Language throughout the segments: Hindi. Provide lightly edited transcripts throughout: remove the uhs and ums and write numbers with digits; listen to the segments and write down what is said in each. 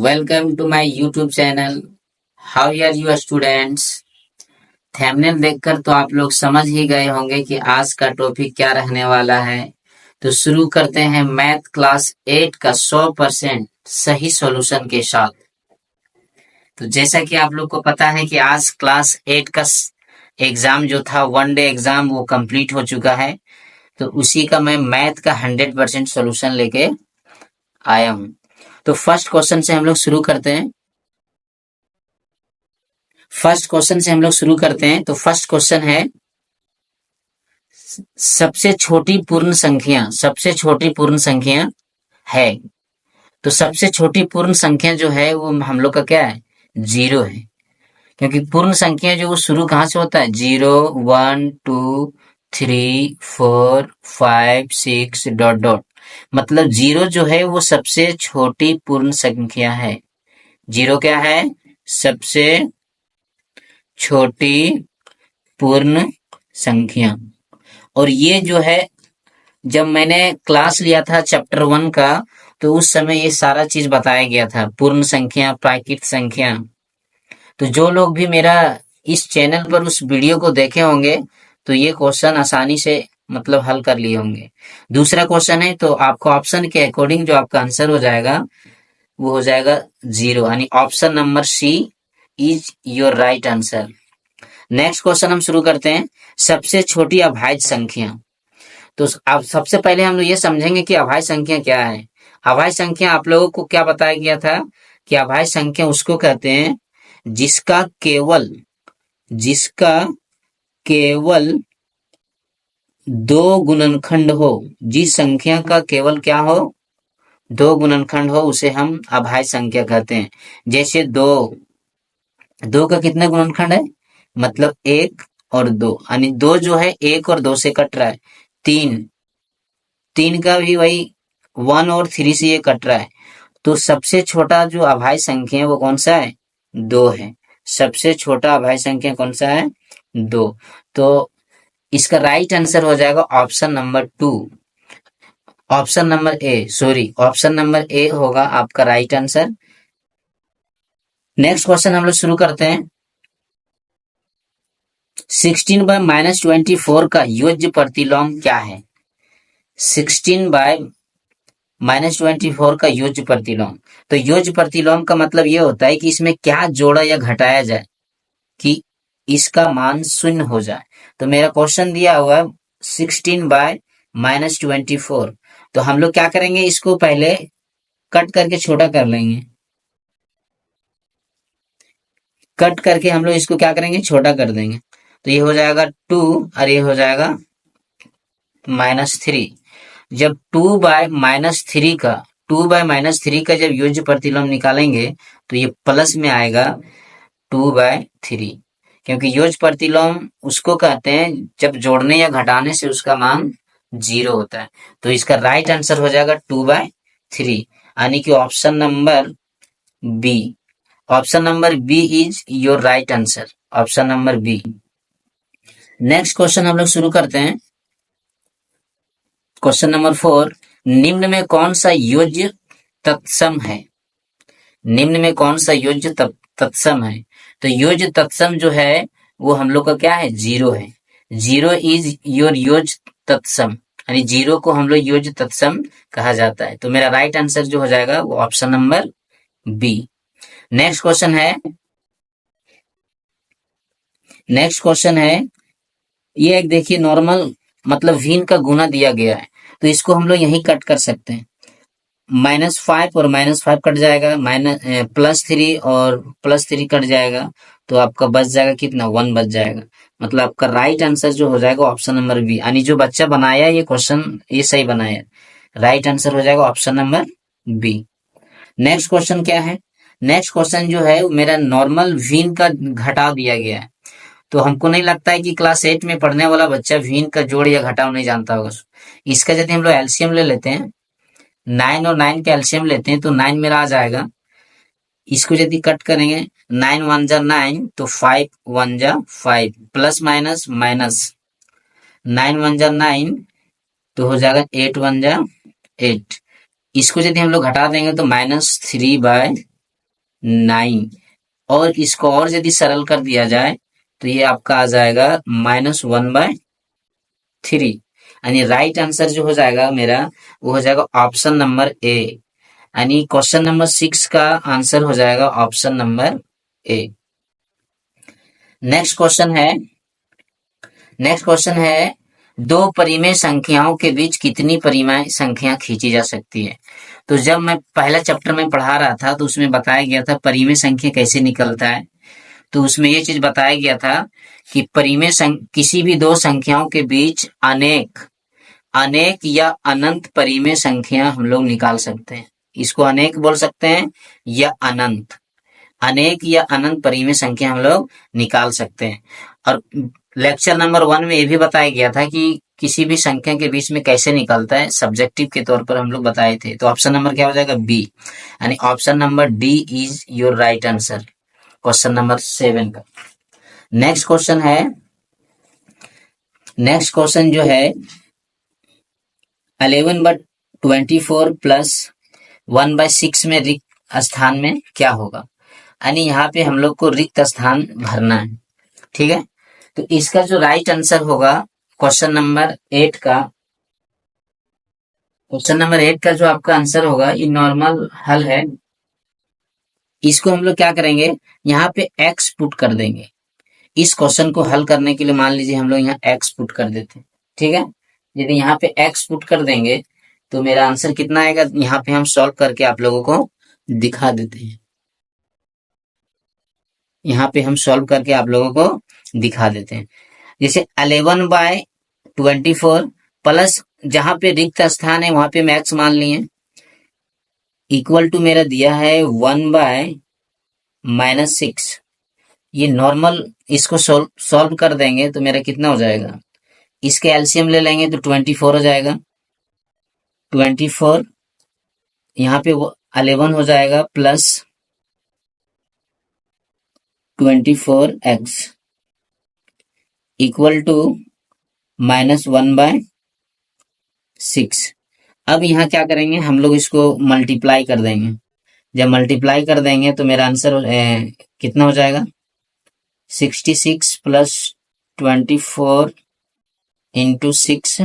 Welcome to my YouTube channel. How are you students? Thumbnail देखकर तो आप लोग समझ ही गए होंगे कि आज का टॉपिक क्या रहने वाला है। तो शुरू करते हैं मैथ क्लास 8 का 100% सही सॉल्यूशन के साथ। तो जैसा कि आप लोग को पता है कि आज क्लास 8 का एग्जाम जो था वन डे एग्जाम वो कंप्लीट हो चुका है। तो उसी का मैं मैथ का 100% सॉल्यूशन लेके आया हूँ। तो फर्स्ट क्वेश्चन से हम लोग शुरू करते हैं। तो फर्स्ट क्वेश्चन है सबसे छोटी पूर्ण संख्या है। तो सबसे छोटी पूर्ण संख्या जो है वो हम लोग का क्या है, जीरो है। क्योंकि पूर्ण संख्या जो वो शुरू कहाँ से होता है, 0 1 2 3 4 5 6 डॉट डॉट। मतलब जीरो जो है वो सबसे छोटी पूर्ण संख्या है। जीरो क्या है, सबसे छोटी पूर्ण संख्या। और ये जो है, जब मैंने क्लास लिया था चैप्टर 1 का, तो उस समय ये सारा चीज बताया गया था, पूर्ण संख्या, प्राकृत संख्या। तो जो लोग भी मेरा इस चैनल पर उस वीडियो को देखे होंगे तो ये क्वेश्चन आसानी से मतलब हल कर लिए होंगे। दूसरा क्वेश्चन है, तो आपको ऑप्शन के अकॉर्डिंग जो आपका आंसर हो जाएगा वो हो जाएगा जीरो, यानी option number C is your right answer. Next question हम शुरू करते हैं, सबसे छोटी अभाज्य संख्या। तो अब सबसे पहले हम लोग ये समझेंगे कि अभाज्य संख्या क्या है। अभाज्य संख्या आप लोगों को क्या बताया गया था कि अभाज्य संख्या उसको कहते हैं जिसका केवल दो गुणनखंड हो। जिस संख्या का केवल क्या हो, दो गुणनखंड हो, उसे हम अभाज्य संख्या कहते हैं। जैसे दो का कितना गुणनखंड है, मतलब 1 और 2, यानी 2 जो है 1 और 2 से कट रहा है। 3 का भी वही 1 और 3 से ये कट रहा है। तो सबसे छोटा जो अभाज्य संख्या है वो कौन सा है, 2 है। सबसे छोटा अभाज्य संख्या कौन सा है, 2। तो इसका राइट आंसर हो जाएगा option number 2। Option number A होगा आपका राइट आंसर। नेक्स्ट क्वेश्चन हम लोग शुरू करते हैं। 16/-24 का योज्य प्रतिलोम क्या है। 16/-24 का योज्य प्रतिलोम। तो योज्य प्रतिलोम का मतलब ये होता है कि इसमें क्या जोड़ा या घटाया जाए कि इसका मान शून्य हो जाए। तो मेरा क्वेश्चन दिया हुआ है 16/-24। तो हम लोग क्या करेंगे, इसको पहले कट करके छोटा कर लेंगे। कट करके हम लोग इसको क्या करेंगे, छोटा कर देंगे। तो ये हो जाएगा 2 और ये हो जाएगा -3। जब 2/-3 का जब योज्य प्रतिलोम निकालेंगे तो ये प्लस में आएगा 2/3। क्योंकि योज्य प्रतिलोम उसको कहते हैं जब जोड़ने या घटाने से उसका मान 0 होता है। तो इसका राइट आंसर हो जाएगा 2/3, यानी कि option number B. Option number B is your right answer, option number B. Next question हम लोग शुरू करते हैं। क्वेश्चन नंबर 4, निम्न में कौन सा योज्य तत्सम है। निम्न में कौन सा योज्य तत्सम है। तो योज्य तत्सम जो है वो हम लोग का क्या है, 0 है। 0 इज योर योज्य तत्सम, यानी 0 को हम लोग योज्य तत्सम कहा जाता है। तो मेरा राइट आंसर जो हो जाएगा वो option number B. Next question है, ये एक देखिए नॉर्मल मतलब वीन का गुना दिया गया है। तो इसको हम लोग यहीं कट कर सकते हैं। -5 और -5 कट जाएगा, +3 और +3 कट जाएगा। तो आपका बच जाएगा कितना, 1 बच जाएगा। मतलब आपका राइट आंसर जो हो जाएगा ऑप्शन नंबर बी, यानी जो बच्चा बनाया ये क्वेश्चन ये सही बनाया। राइट आंसर हो जाएगा option number B. Next question क्या है, नेक्स्ट क्वेश्चन जो है मेरा नॉर्मल वीन का घटा दिया गया है। तो हमको नहीं लगता है कि क्लास 8 में पढ़ने वाला बच्चा वीन का जोड़ या घटाव नहीं जानता होगा। इसका यदि हम लोग एलसीएम ले लेते हैं, 9 और 9 का एलसीएम लेते हैं तो 9 मेरा आ जाएगा। इसको यदि कट करेंगे, 9 1 जा 9, तो 5 1 जा 5, प्लस माइनस माइनस, 9 1 जा 9, तो हो जाएगा 8 1 जा 8। इसको यदि हम लोग घटा देंगे तो -3/9। 9। और इसको और यदि सरल कर दिया जाए तो ये आपका आ जाएगा -1/3। यानी राइट आंसर जो हो जाएगा मेरा, वो हो जाएगा ऑप्शन नंबर ए। यानी क्वेश्चन नंबर 6 का आंसर हो जाएगा option number A. Next question है नेक्स्ट क्वेश्चन है दो परिमेय संख्याओं के बीच कितनी परिमेय संख्या खींची जा सकती है। तो जब मैं पहला चैप्टर में पढ़ा रहा था तो उसमें बताया गया था परिमेय संख्या कैसे निकलता है। तो उसमें ये चीज बताया गया था कि किसी भी दो संख्याओं के बीच अनेक अनेक या अनंत परिमेय संख्या हम लोग निकाल सकते हैं। इसको अनेक बोल सकते हैं या अनंत। अनेक या अनंत परिमेय संख्या हम लोग निकाल सकते हैं। और लेक्चर नंबर 1 में ये भी बताया गया था कि किसी भी संख्या के बीच में कैसे निकलता है, सब्जेक्टिव के तौर पर हम लोग बताए थे। तो ऑप्शन नंबर क्या हो जाएगा? बी। यानी option number D is your right answer question number 7 का। नेक्स्ट क्वेश्चन जो है 11/24 प्लस 1/6 में रिक्त स्थान में क्या होगा। यानी यहाँ पे हम लोग को रिक्त स्थान भरना है। ठीक है, तो इसका जो राइट आंसर होगा क्वेश्चन नंबर 8 का जो आपका आंसर होगा, ये नॉर्मल हल है। इसको हम लोग क्या करेंगे, यहाँ पे x पुट कर देंगे। इस क्वेश्चन को हल करने के लिए मान लीजिए हम लोग यहाँ x पुट कर देते हैं। ठीक है, यदि यहाँ पे x पुट कर देंगे तो मेरा आंसर कितना आएगा, यहाँ पे हम सॉल्व करके आप लोगों को दिखा देते हैं। यहाँ पे हम सॉल्व करके आप लोगों को दिखा देते हैं। जैसे 11/24 प्लस जहां पे रिक्त स्थान है वहां पे मैक्स मान लिए, इक्वल टू मेरा दिया है 1/-6। ये नॉर्मल, इसको सॉल्व कर देंगे तो मेरा कितना हो जाएगा, इसके एलसीएम ले लेंगे तो 24 हो जाएगा। 24 यहाँ पे 11 हो जाएगा प्लस 24x इक्वल टू -1/6। अब यहाँ क्या करेंगे, हम लोग इसको मल्टीप्लाई कर देंगे। जब मल्टीप्लाई कर देंगे तो मेरा आंसर कितना हो जाएगा, 66 plus 24 into 6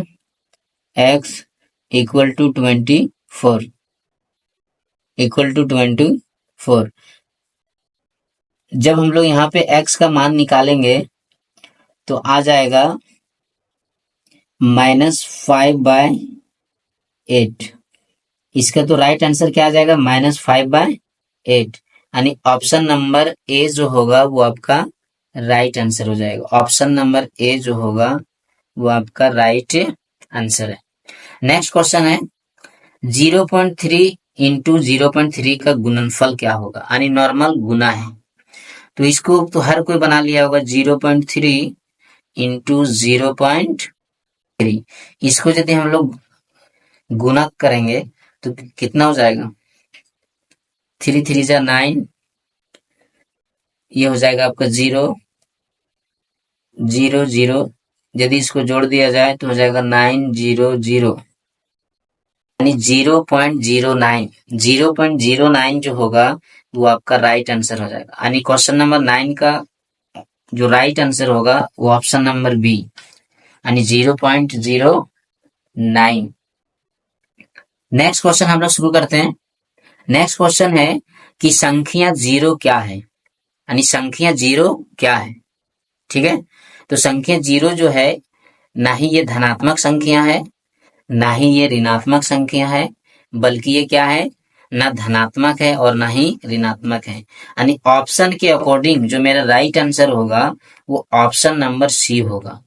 x equal to 24 जब हम लोग यहाँ पे x का मान निकालेंगे तो आ जाएगा -5/8। इसका तो राइट आंसर क्या आ जाएगा, -5/8। यानी ऑप्शन नंबर ए जो होगा वो आपका राइट आंसर हो जाएगा। ऑप्शन नंबर ए जो होगा वो आपका राइट आंसर है। नेक्स्ट क्वेश्चन है 0.3 इंटू 0.3 का गुणनफल क्या होगा। यानी नॉर्मल गुना है, तो इसको तो हर कोई बना लिया होगा। 0.3 इंटू 0.3, इसको यदि हम लोग गुना करेंगे तो कितना हो जाएगा, 3 3 जा 9, ये हो जाएगा आपका 0 0 0। यदि इसको जोड़ दिया जाए तो हो जाएगा 900, यानी 0.09 जो होगा वो आपका राइट आंसर हो जाएगा। यानी क्वेश्चन नंबर 9 का जो राइट आंसर होगा वो ऑप्शन नंबर बी, यानी 0.09। नेक्स्ट क्वेश्चन हम लोग शुरू करते हैं। नेक्स्ट क्वेश्चन है कि संख्या 0 क्या है। यानी संख्या 0 क्या है। ठीक है, तो संख्या 0 जो है, ना ही ये धनात्मक संख्या है ना ही ये ऋणात्मक संख्या है, बल्कि ये क्या है, ना धनात्मक है और ना ही ऋणात्मक है। यानी ऑप्शन के अकॉर्डिंग जो मेरा राइट आंसर होगा वो ऑप्शन नंबर सी होगा।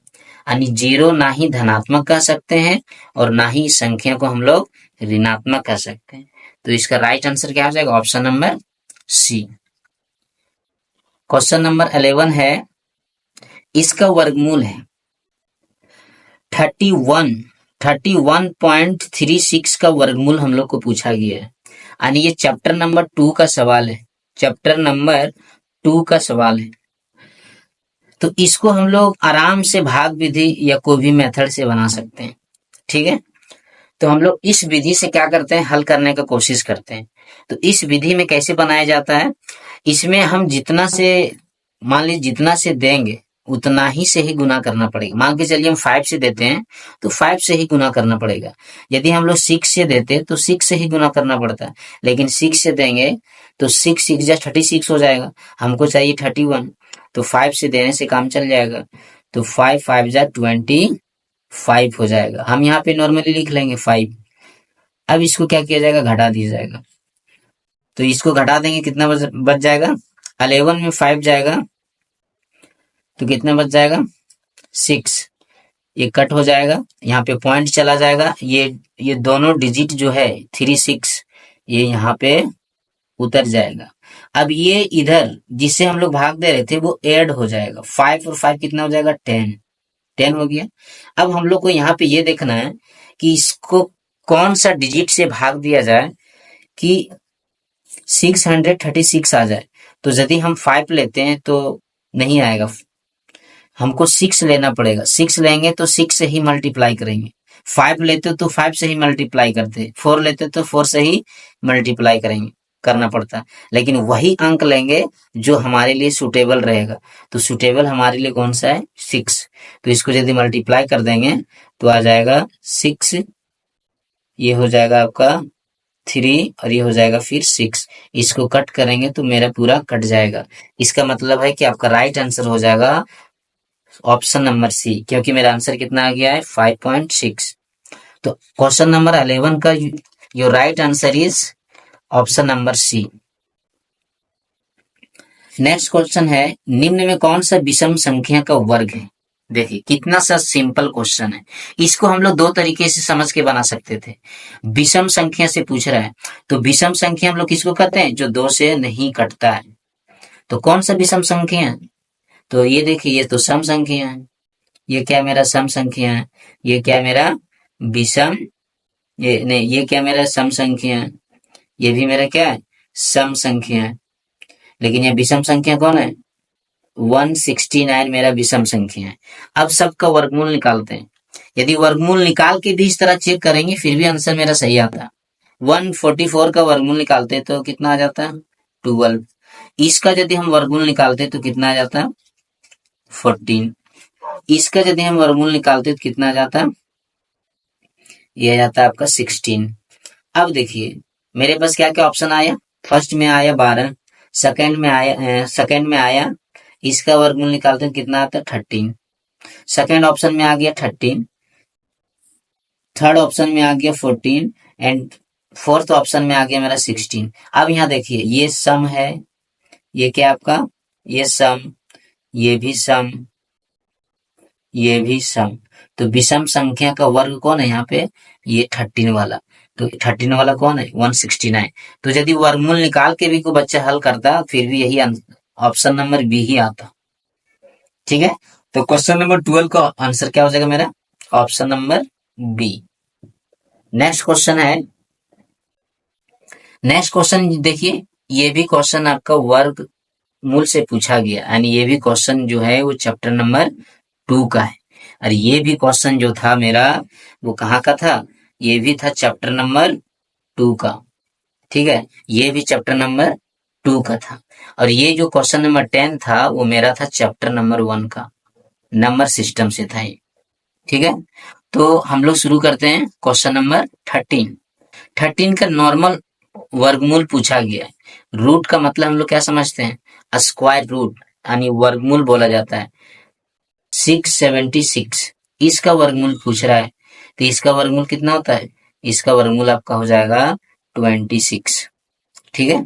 यानी 0 ना ही धनात्मक कह सकते हैं और ना ही संख्या को हम लोग ऋणात्मक कह सकते हैं। तो इसका राइट आंसर क्या हो जाएगा, option number C. Question number 11 है, इसका वर्गमूल है 31.36 का वर्गमूल हम लोग को पूछा गया है। यानी ये चैप्टर नंबर 2 का सवाल है। तो इसको हम लोग आराम से भाग विधि या कोई भी मेथड से बना सकते हैं। ठीक है, तो हम लोग इस विधि से क्या करते हैं, हल करने का कोशिश करते हैं। तो इस विधि में कैसे बनाया जाता है, इसमें हम जितना से, मान लीजिए जितना से देंगे उतना ही से ही गुना करना पड़ेगा। मान के चलिए हम 5 से देते हैं तो 5 से ही गुना करना पड़ेगा। यदि हम लोग 6 से देते हैं तो 6 से ही गुना करना पड़ता है, लेकिन 6 से देंगे तो 6 6 जा 36 हो जाएगा, हमको चाहिए 31, तो 5 से देने से काम चल जाएगा। तो 5 5 जा 25 हो जाएगा, हम यहाँ पे नॉर्मली लिख लेंगे 5। अब इसको क्या किया जाएगा, घटा दिया जाएगा। तो इसको घटा देंगे, कितना बच जाएगा, 11 में 5 जाएगा तो कितना बच जाएगा, 6। ये कट हो जाएगा, यहाँ पे पॉइंट चला जाएगा, ये दोनों डिजिट जो है 3 6 ये यहाँ पे उतर जाएगा। अब ये इधर जिससे हम लोग भाग दे रहे थे वो ऐड हो जाएगा, 5 और 5 कितना हो जाएगा, 10 हो गया। अब हम लोग को यहाँ पे ये देखना है कि इसको कौन सा डिजिट से भाग दिया जाए कि 636 आ जाए। तो यदि हम 5 लेते हैं तो नहीं आएगा, हमको 6 लेना पड़ेगा। 6 लेंगे तो 6 से ही मल्टीप्लाई करेंगे, 5 लेते तो 5 से ही मल्टीप्लाई करते, 4 लेते तो 4 से ही मल्टीप्लाई करेंगे, करना पड़ता। लेकिन वही अंक लेंगे जो हमारे लिए सुटेबल रहेगा। तो सुटेबल हमारे लिए कौन सा है, 6। तो इसको यदि मल्टीप्लाई कर देंगे तो आ जाएगा 6, ये हो जाएगा आपका 3 और ये हो जाएगा फिर 6। इसको कट करेंगे तो मेरा पूरा कट जाएगा। इसका मतलब है कि आपका राइट आंसर हो जाएगा ऑप्शन नंबर सी, क्योंकि मेरा आंसर कितना आ गया है, 5.6। तो क्वेश्चन नंबर 11 का your right answer is option number C. Next question है, निम्न में कौन सा विषम संख्या का वर्ग है। देखिए कितना सा सिंपल क्वेश्चन है, इसको हम लोग दो तरीके से समझ के बना सकते थे। विषम संख्या से पूछ रहा है तो विषम संख्या हम लोग किसको कहते हैं, जो 2 से नहीं कटता है। तो कौन सा विषम संख्या है, तो ये देखिए ये तो सम संख्या है, ये क्या मेरा सम संख्या है, ये क्या मेरा विषम, ये नहीं, ये क्या मेरा सम संख्या है, ये भी मेरा क्या है, सम संख्या है। लेकिन ये विषम संख्या कौन है, 169 मेरा विषम संख्या है। अब सबका वर्गमूल निकालते हैं। यदि वर्गमूल निकाल के भी इस तरह चेक करेंगे फिर भी आंसर मेरा सही आता है। 144 का वर्गमूल निकालते हैं तो कितना आ जाता है, 12। इसका यदि हम वर्गमूल निकालते हैं तो कितना आ जाता है, 14। इसका यदि हम वर्गमूल निकालते तो कितना आ जाता है, ये आ जाता है आपका 16। अब देखिए मेरे पास क्या क्या ऑप्शन आया, फर्स्ट में आया 12, सेकंड में आया इसका वर्गमूल निकालते हैं कितना आता है, 13। सेकंड ऑप्शन में आ गया 13, थर्ड ऑप्शन में आ गया 14 एंड फोर्थ ऑप्शन में आ गया मेरा 16। अब यहाँ देखिए ये सम है, ये क्या आपका, ये सम, ये भी सम, ये भी सम। तो विषम संख्या का वर्ग कौन है यहाँ पे, ये 13 वाला। तो 13 वाला कौन है, 169। तो यदि वर्गमूल निकाल के भी कोई बच्चा हल करता फिर भी यही ऑप्शन नंबर बी ही आता। ठीक है, तो क्वेश्चन नंबर 12 का आंसर क्या हो जाएगा मेरा, option number B. Next question है, नेक्स्ट क्वेश्चन देखिए, ये भी क्वेश्चन आपका वर्ग मूल से पूछा गया, यानी ये भी क्वेश्चन जो है वो चैप्टर नंबर 2 का है। और ये भी क्वेश्चन जो था मेरा वो कहाँ का था, ये भी था चैप्टर नंबर 2 का। ठीक है, ये भी चैप्टर नंबर 2 का था। और ये जो क्वेश्चन नंबर 10 था वो मेरा था चैप्टर नंबर 1 का, नंबर सिस्टम से था ये। ठीक है, तो हम लोग शुरू करते हैं क्वेश्चन नंबर 13। 13 का नॉर्मल वर्गमूल पूछा गया है। रूट का मतलब हम लोग क्या समझते हैं, स्क्वायर रूट, यानी वर्गमूल बोला जाता है। 676 इसका वर्गमूल पूछ रहा है, तो इसका वर्गमूल कितना होता है, इसका वर्गमूल आपका हो जाएगा 26। ठीक है,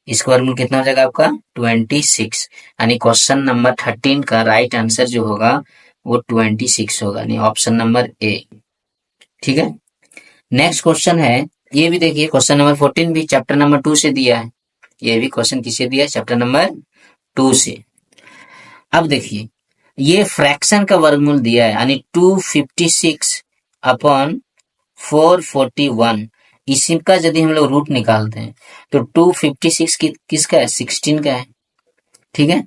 इसका वर्गमूल कितना हो जाएगा आपका 26, यानी क्वेश्चन नंबर 13 का राइट आंसर जो होगा वो 26 होगा, यानी ऑप्शन नंबर ए। ठीक है, नेक्स्ट क्वेश्चन है, ये भी देखिए क्वेश्चन नंबर 14 भी चैप्टर नंबर 2 से दिया है। ये भी क्वेश्चन किससे दिया है, चैप्टर नंबर 2 से। अब देखिए ये फ्रैक्शन का वर्गमूल दिया है, यानी 256 अपॉन 441। इसी का यदि हम लोग रूट निकालते हैं तो 256 किसका है, 16 का है। ठीक है,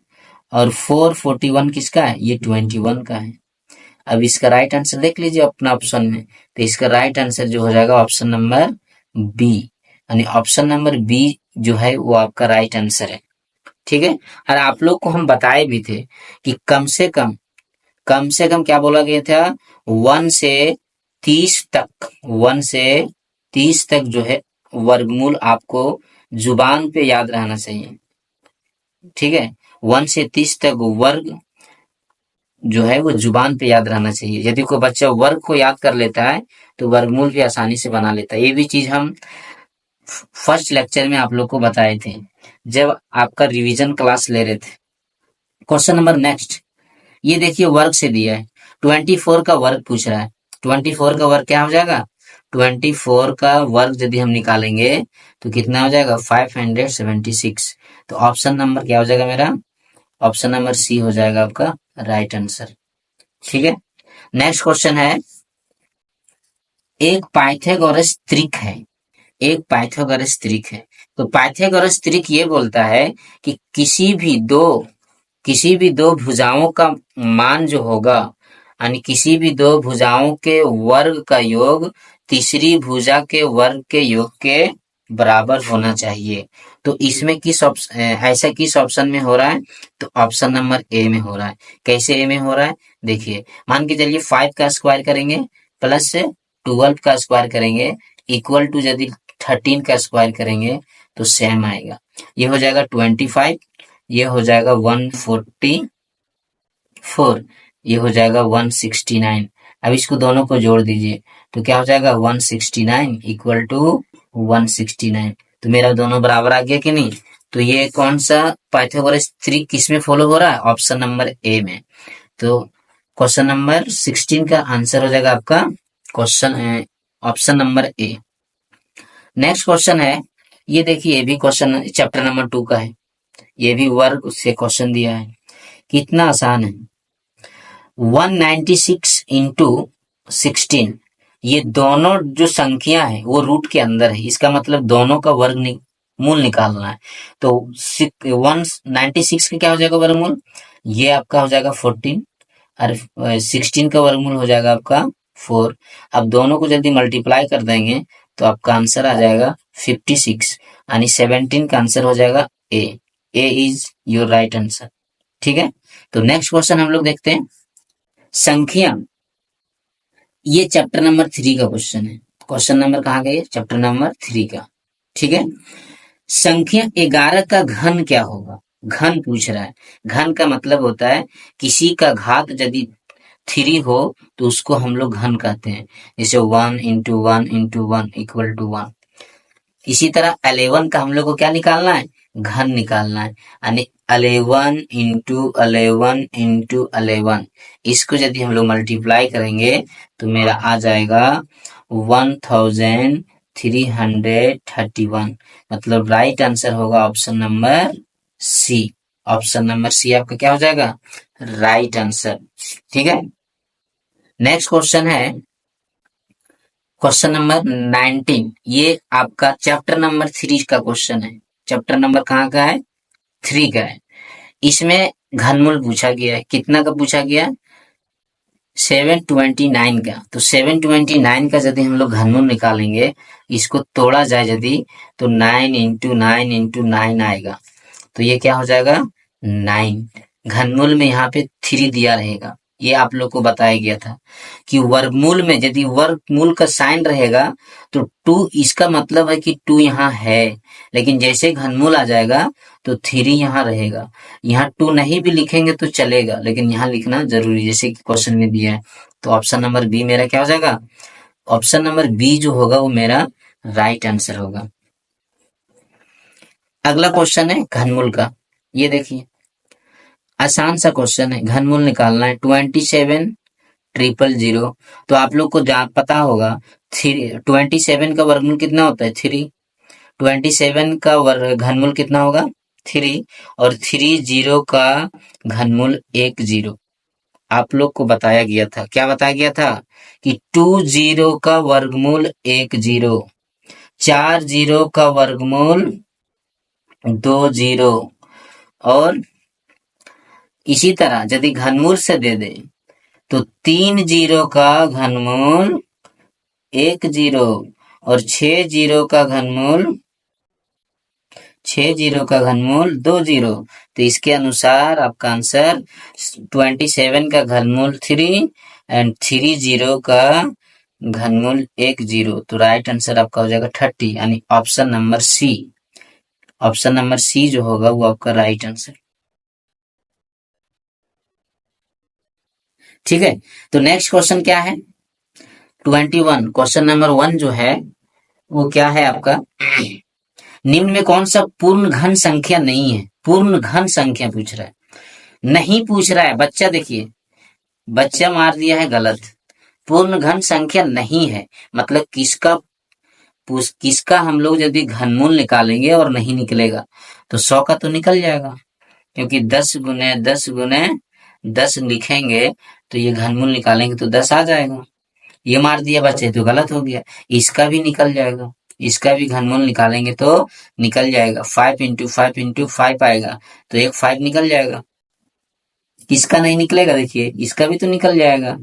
और 441 किसका है, ये 21 का है। अब इसका राइट आंसर देख लीजिए अपना ऑप्शन में, तो इसका राइट आंसर जो हो जाएगा ऑप्शन नंबर बी, यानी ऑप्शन नंबर बी जो है वो आपका राइट आंसर है। ठीक है। और आप लोग को हम बताए भी थे कि कम से कम क्या बोला गया था, 1 से 30 तक, 1 से 30 तक जो है वर्गमूल आपको जुबान पे याद रहना चाहिए। ठीक है, 1 से 30 तक वर्ग जो है वो जुबान पे याद रहना चाहिए। यदि कोई बच्चा वर्ग को याद कर लेता है तो वर्गमूल भी आसानी से बना लेता है। ये भी चीज हम फर्स्ट लेक्चर में आप लोग को बताए थे जब आपका रिवीजन क्लास ले रहे थे। क्वेश्चन नंबर नेक्स्ट, ये देखिए वर्ग से दिया है, 24 का वर्ग पूछ रहा है। 24 का वर्ग क्या हो जाएगा, 24 का वर्ग यदि हम निकालेंगे तो कितना हो जाएगा, 576। तो ऑप्शन नंबर क्या हो जाएगा मेरा, ऑप्शन नंबर सी हो जाएगा आपका राइट आंसर। ठीक है। नेक्स्ट क्वेश्चन है, एक पाइथागोरस त्रिक है, एक पाइथागोरस त्रिक है। तो पाइथागोरस त्रिक ये बोलता है कि किसी भी दो भुजाओं का मान जो होगा, यानी किसी भी दो भुजाओं के वर्ग का योग तीसरी भुजा के वर्ग के योग के बराबर होना चाहिए। तो इसमें ऐसा किस ऑप्शन में हो रहा है, तो ऑप्शन नंबर ए में हो रहा है। कैसे ए में हो रहा है, देखिए मान के चलिए 5 का स्क्वायर करेंगे प्लस 12 का स्क्वायर करेंगे इक्वल टू यदि 13 का स्क्वायर करेंगे तो सेम आएगा। ये हो जाएगा 25, ये हो जाएगा 144, ये हो जाएगा 169। अब इसको दोनों को जोड़ दीजिए तो क्या हो जाएगा, 169 इक्वल टू 169। तो मेरा दोनों बराबर आ गया कि नहीं। तो ये कौन सा पाइथागोरस त्रिक किस में फॉलो हो रहा है, ऑप्शन नंबर ए में। तो क्वेश्चन नंबर 16 का आंसर हो जाएगा आपका question option number A. Next question है, ये देखिए ये भी क्वेश्चन चैप्टर नंबर 2 का है। ये भी वर्ग से क्वेश्चन दिया है, कितना आसान है। 196 इंटू 16, ये दोनों जो संख्या है वो रूट के अंदर है, इसका मतलब दोनों का मूल निकालना है। तो 196 का क्या हो जाएगा वर्गमूल, ये आपका हो जाएगा 14 और 16 का वर्गमूल हो जाएगा आपका 4। अब दोनों को जल्दी मल्टीप्लाई कर देंगे तो आपका आंसर आ जाएगा 56, यानी 17 का आंसर हो जाएगा ए। ए इज योर राइट आंसर। ठीक है। तो नेक्स्ट क्वेश्चन हम लोग देखते हैं, संख्या, ये चैप्टर नंबर 3 का क्वेश्चन है। क्वेश्चन नंबर कहाँ गए, चैप्टर नंबर 3 का। ठीक है। संख्या 11 का घन क्या होगा, घन पूछ रहा है। घन का मतलब होता है किसी का घात यदि 3 हो तो उसको हम लोग घन कहते हैं, जैसे 1 इंटू 1 इंटू 1 इक्वल टू 1। इसी तरह 11 का हम लोग को क्या निकालना है, घन निकालना है, यानी 11 इंटू 11 इंटू 11। इसको यदि हम लोग मल्टीप्लाई करेंगे तो मेरा आ जाएगा 1331। मतलब राइट आंसर होगा option number C. Option number C आपका क्या हो जाएगा, राइट आंसर। ठीक है। नेक्स्ट क्वेश्चन है क्वेश्चन नंबर 19, ये आपका चैप्टर नंबर 3 का क्वेश्चन है। चैप्टर नंबर कहाँ का है, 3 का है। इसमें घनमूल पूछा गया है, कितना का पूछा गया है, 729 का। तो 729 का यदि हम लोग घनमूल निकालेंगे, इसको तोड़ा जाए यदि, तो 9 इंटू 9 इंटू 9 आएगा। तो ये क्या हो जाएगा, 9। घनमूल में यहाँ पे 3 दिया रहेगा। ये आप लोग को बताया गया था कि वर्गमूल में यदि वर्गमूल का साइन रहेगा तो 2, इसका मतलब है कि 2 यहाँ है, लेकिन जैसे घनमूल आ जाएगा तो 3 यहाँ रहेगा। यहाँ 2 नहीं भी लिखेंगे तो चलेगा, लेकिन यहाँ लिखना जरूरी, जैसे कि क्वेश्चन में दिया है। तो ऑप्शन नंबर बी मेरा क्या हो जाएगा, ऑप्शन नंबर बी जो होगा वो मेरा राइट आंसर होगा। अगला क्वेश्चन है घनमूल का। ये देखिए आसान सा क्वेश्चन है, घनमूल निकालना है 27000। तो आप लोग को पता होगा 27 का वर्गमूल कितना होता है, 3। 27 का घनमूल कितना होगा, 3। और 30 का घनमूल 10। आप लोग को बताया गया था, क्या बताया गया था कि 20 का वर्गमूल 10, 40 का वर्गमूल 20, और इसी तरह यदि घनमूल से दे दे तो 30 का घनमूल 10, और 6 जीरो का घनमूल 2 जीरो, तो इसके अनुसार आपका आंसर 27 का घनमूल 3 एंड 3 जीरो का घनमूल 1 जीरो, तो राइट आंसर आपका हो जाएगा 30, यानी option number C. Option number C जो होगा वो आपका राइट आंसर। ठीक है, तो नेक्स्ट क्वेश्चन क्या है? 21, क्वेश्चन नंबर 1 जो है वो क्या है आपका? निम्न में कौन सा पूर्ण घन संख्या नहीं है? पूर्ण घन संख्या पूछ रहा है, नहीं पूछ रहा है बच्चा। देखिए, बच्चा मार दिया है गलत। पूर्ण घन संख्या नहीं है मतलब किसका हम लोग यदि घनमूल निकालेंगे और नहीं निकलेगा तो 100 का तो निकल जाएगा, क्योंकि 10 लिखेंगे तो ये घनमूल निकालेंगे तो 10 आ जाएगा। ये मार दिया बच्चे तो गलत हो गया। इसका भी निकल जाएगा, इसका भी घनमूल निकालेंगे तो निकल जाएगा। 5 इंटू 5 आएगा तो एक 5 निकल जाएगा। किसका नहीं निकलेगा? देखिए, इसका भी तो निकल जाएगा।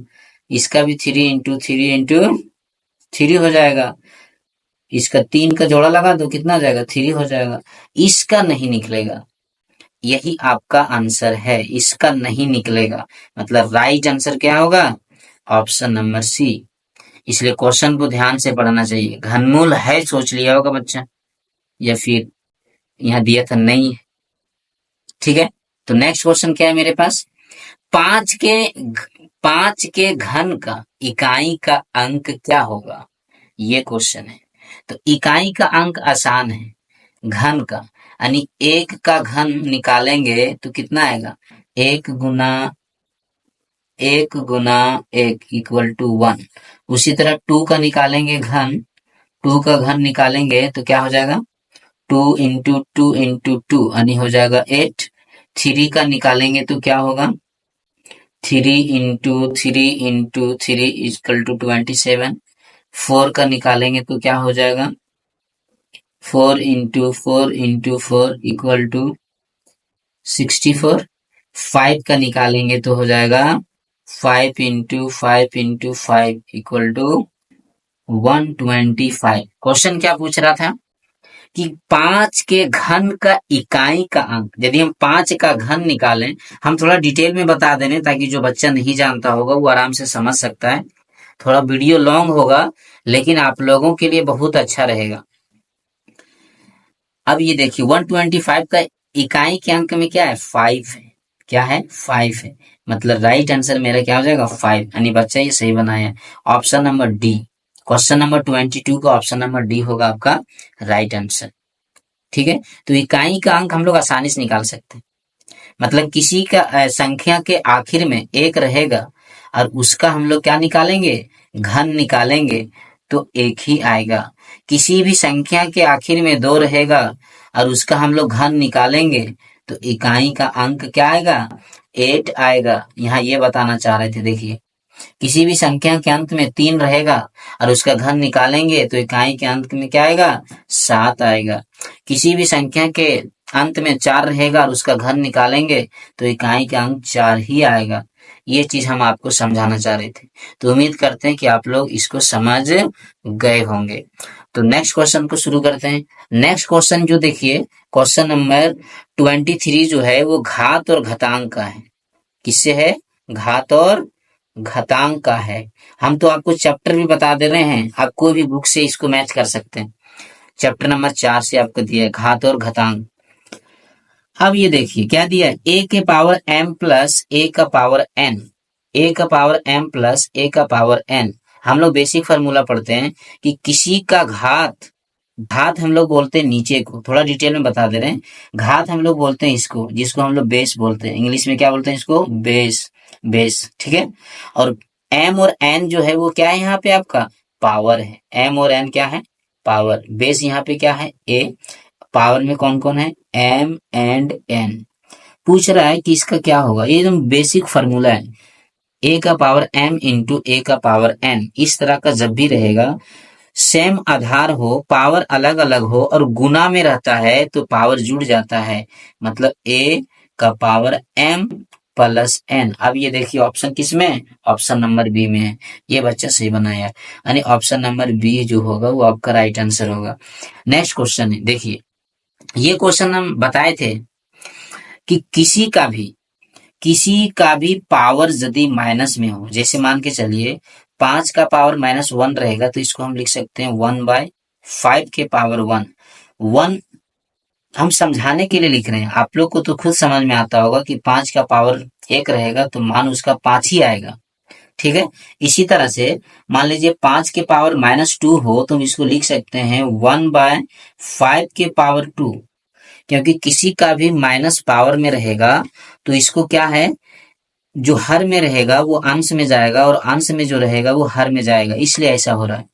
इसका भी 3 इंटू 3 हो जाएगा। इसका 3 का जोड़ा लगा दो, कितना हो जाएगा? 3 हो जाएगा। इसका नहीं निकलेगा, यही आपका आंसर है। इसका नहीं निकलेगा मतलब राइट आंसर क्या होगा? Option number C. इसलिए क्वेश्चन को ध्यान से पढ़ना चाहिए। घनमूल है सोच लिया होगा बच्चा, या फिर यहाँ दिया था नहीं है। ठीक है, तो नेक्स्ट क्वेश्चन क्या है मेरे पास? पांच के पांच के घन का इकाई का अंक क्या होगा? ये क्वेश्चन है। तो इकाई का अंक आसान है, घन का यानी एक का घन निकालेंगे तो कितना आएगा? एक गुना एक इक्वल टू 1। उसी तरह 2 का निकालेंगे घन, 2 का घन निकालेंगे तो क्या हो जाएगा? 2 इंटू 2 यानी हो जाएगा 8। 3 का निकालेंगे तो क्या होगा? 3 इंटू 3 इक्वल टू 27। 4 का निकालेंगे तो क्या हो जाएगा? 4 इंटू 4 इक्वल टू 64। 5 का निकालेंगे तो हो जाएगा 5 इंटू 5 इक्वल टू 125। क्वेश्चन क्या पूछ रहा था कि 5 के घन का इकाई का अंक। यदि हम 5 का घन निकालें, हम थोड़ा डिटेल में बता दे रहे ताकि जो बच्चा नहीं जानता होगा वो आराम से समझ सकता है। थोड़ा वीडियो लॉन्ग होगा लेकिन आप लोगों के लिए बहुत अच्छा रहेगा। अब ये देखिए, 125 का इकाई के अंक में क्या है? 5 है। क्या है? 5 है। मतलब राइट आंसर मेरा क्या हो जाएगा? 5, यानी बच्चा ये सही बनाया है। Option number D, question number 22 का ऑप्शन नंबर डी होगा आपका राइट आंसर। ठीक है, तो इकाई का अंक हम लोग आसानी से निकाल सकते हैं। मतलब किसी का संख्या के आखिर में एक रहेगा और उसका हम लोग क्या निकालेंगे? घन निकालेंगे तो एक ही आएगा। किसी भी संख्या के आखिर में 2 रहेगा और उसका हम लोग घन निकालेंगे तो इकाई का अंक क्या आएगा? 8 आएगा। यहाँ ये बताना चाह रहे थे। देखिए, किसी भी संख्या के अंत में 3 रहेगा और उसका घन निकालेंगे तो इकाई के अंत में क्या आएगा? 7 आएगा। किसी भी संख्या के अंत में 4 रहेगा और उसका घन निकालेंगे तो इकाई का अंक 4 ही आएगा। ये चीज हम आपको समझाना चाह रहे थे। तो उम्मीद करते हैं कि आप लोग इसको समझ गए होंगे। तो नेक्स्ट क्वेश्चन को शुरू करते हैं। नेक्स्ट क्वेश्चन जो देखिए, क्वेश्चन नंबर 23 जो है वो घात और घातांक का है। किससे है? घात और घातांक का है। हम तो आपको चैप्टर भी बता दे रहे हैं, आप कोई भी बुक से इसको मैच कर सकते हैं। चैप्टर नंबर 4 से आपको दिया है घात और घातांक। अब ये देखिए क्या दिया है? ए के पावर m प्लस ए का पावर n, ए का पावर m प्लस ए का पावर n। हम लोग बेसिक फार्मूला पढ़ते हैं कि किसी का घात, घात हम लोग बोलते हैं नीचे को, थोड़ा डिटेल में बता दे रहे हैं। घात हम लोग बोलते हैं इसको, जिसको हम लोग बेस बोलते हैं। इंग्लिश में क्या बोलते हैं इसको? बेस। बेस, ठीक है। और m और n जो है वो क्या है? यहाँ पे आपका पावर है। m और n क्या है? पावर। बेस यहाँ पे क्या है? a। पावर में कौन कौन है? m and n। पूछ रहा है कि इसका क्या होगा। ये एकदम बेसिक फार्मूला है। a का पावर m इंटू a का पावर n। इस तरह का जब भी रहेगा, सेम आधार हो, पावर अलग अलग हो और गुना में रहता है तो पावर जुड़ जाता है। मतलब a का पावर m प्लस एन। अब ये देखिए ऑप्शन किस में है? ऑप्शन नंबर बी में है। ये बच्चा सही बनाया, यानी ऑप्शन नंबर बी जो होगा वो आपका राइट आंसर होगा। नेक्स्ट क्वेश्चन है, देखिए ये क्वेश्चन हम बताए थे कि किसी का भी पावर यदि माइनस में हो, जैसे मान के चलिए 5 का पावर -1 रहेगा तो इसको हम लिख सकते हैं 1/5 के पावर 1। 1 हम समझाने के लिए लिख रहे हैं, आप लोग को तो खुद समझ में आता होगा कि 5 का पावर 1 रहेगा तो मान उसका 5 ही आएगा। ठीक है, इसी तरह से मान लीजिए 5 के पावर -2 हो तो हम इसको लिख सकते हैं 1/5 के पावर 2, क्योंकि किसी का भी माइनस पावर में रहेगा तो इसको क्या है, जो हर में रहेगा वो अंश में जाएगा और अंश में जो रहेगा वो हर में जाएगा, इसलिए ऐसा हो रहा है।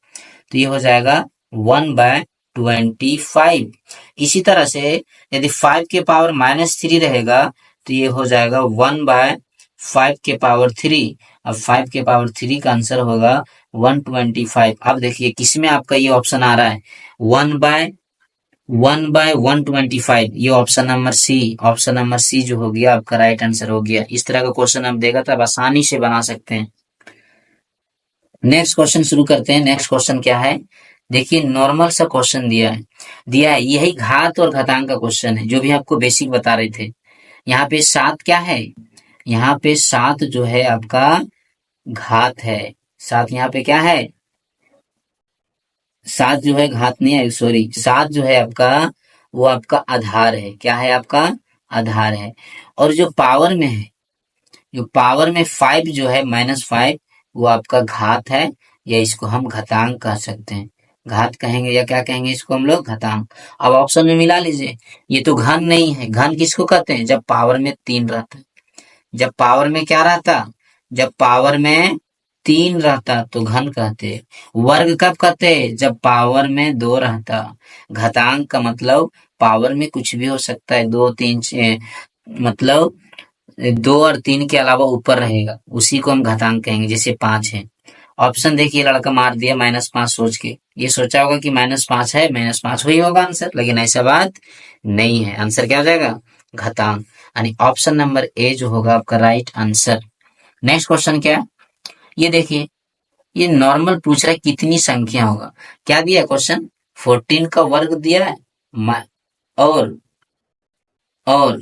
तो ये हो जाएगा 1/25। इसी तरह से यदि 5 के पावर -3 रहेगा तो ये हो जाएगा 1/5 के पावर 3। अब 5 के पावर 3 का आंसर होगा 125। अब देखिए किसमें आपका ये ऑप्शन आ रहा है, 1/125, ये option number C. Option number C जो हो गया आपका राइट आंसर हो गया। इस तरह का क्वेश्चन आप देगा तो आप आसानी से बना सकते हैं। नेक्स्ट क्वेश्चन शुरू करते हैं। नेक्स्ट क्वेश्चन क्या है, देखिए नॉर्मल सा क्वेश्चन दिया है यही घात और घातांक का क्वेश्चन है, जो भी आपको बेसिक बता रहे थे। यहाँ पे 7 क्या है, यहाँ पे 7 जो है आपका घात है। 7 यहाँ पे क्या है, 7 जो है घात नहीं है, सॉरी 7 जो है आपका वो आपका आधार है। क्या है आपका, आधार है। और जो पावर में है, जो पावर में 5 जो है -5 वो आपका घात है, या इसको हम घातांक कह सकते हैं। घात कहेंगे या क्या कहेंगे इसको हम लोग, घातांक। अब ऑप्शन में मिला लीजिए, ये तो घन नहीं है। घन किसको कहते हैं, जब पावर में 3 रहता है। जब पावर में क्या रहता, जब पावर में 3 रहता तो घन कहते। वर्ग कब कहते, जब पावर में 2 रहता। घातांक का मतलब पावर में कुछ भी हो सकता है, 2 3 6, मतलब 2 और 3 के अलावा ऊपर रहेगा, उसी को हम घातांक कहेंगे। जैसे 5 है, ऑप्शन देखिए लड़का मार दिया -5 सोच के, ये सोचा होगा कि -5 है, -5 ही होगा आंसर, लेकिन ऐसा बात नहीं है। आंसर क्या हो जाएगा, घातांक, यानी ऑप्शन नंबर ए जो होगा आपका राइट आंसर। नेक्स्ट क्वेश्चन क्या है, ये देखिए ये नॉर्मल पूछ रहा है कितनी संख्या होगा। क्या दिया है क्वेश्चन, 14 का वर्ग दिया है, और और